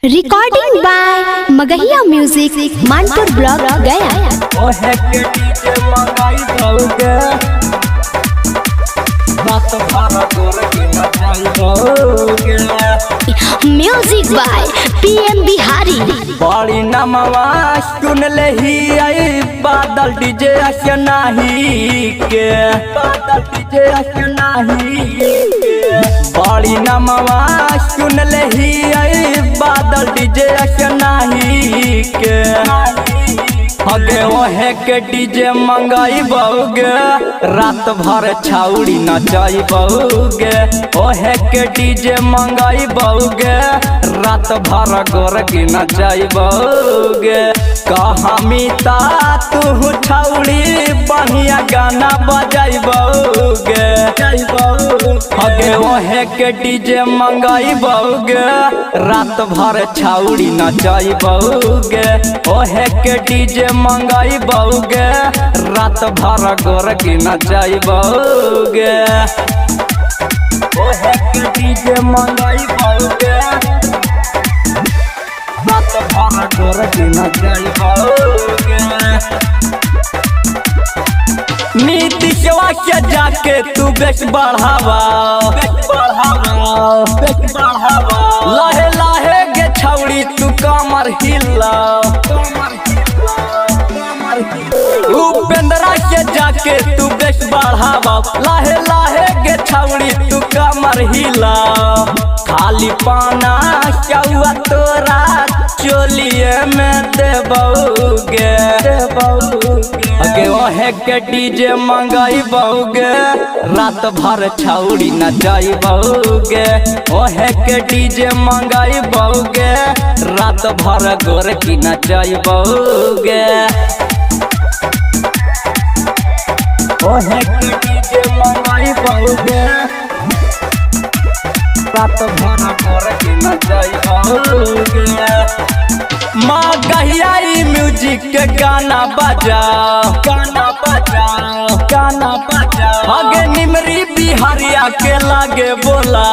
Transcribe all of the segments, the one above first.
Recording by Magahiya music Manpur block Gaya. Music by PM Bihari. बड़ी नमवा सुन ले ही आई बादल डीजे अस नाही के बादल डीजे अस नाही के बड़ी नमवा सुन ले ही आई बादल डीजे अस नाही के अगे ओहे के डीजे मंगाई बहुगे रात भर छाउड़ी नचाई बहुगे ओहे के डीजे मंगाई बहुगे रात भर गोर की नचाई बहुगे कहामिता तू छाउड़ी बढ़िया गाना बजाई बहुगे अगे ओहे के डीजे मंगाई बहुगे रात भर छाउड़ी नचाई बहुगे ओहे के डीजे मंगाई बहुगे रात भर गोर की नचाई बहुगे ओहे के डीजे मंगाई बहुगे रात भर गोर की नचाई बहुगे नीतीशवा के जाके तू बेच बढ़ावा लाहे लाहे गे छौड़ी तू कमर हिला उपेंद्रा के जाके तू बेच बढ़ावा लाहे लाहे गे छौड़ी तू कमर हिला खाली पाना चौआ तोरा चोलिए में देबौगे अगे ओहे के डीजे मंगाई बहुगे रात भर छौड़ी नचाई बहुगे ओहे के डीजे मंगाई बहुगे रात भर गोर की नचाई बहुगे ओहे के डीजे मंगाई बहुगे रात भर गोर की नचाई बहुगे माँ गहिया म्यूजिक के गाना बजा आगे निमरी बिहारिया के लागे बोला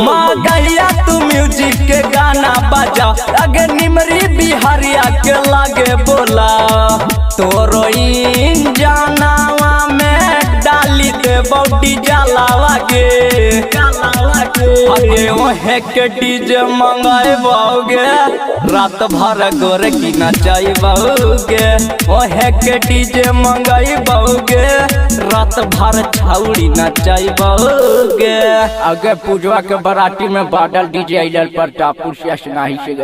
माँ गहिया तू म्यूजिक के गाना बजा आगे निमरी बिहारिया के लागे बोला तोरो जानावा में डाली दे बॉडी जलावा के अरे ओहे के डीजे मंगाए बहुगे रात भर गोर की नचाई बहुगे ओहे के डीजे मंगाई बहुगे रात भर छौड़ी नचाई बहुगे अगे पूजवा के बराती में बादल डीजे आइलल पर टापुर से नहीं से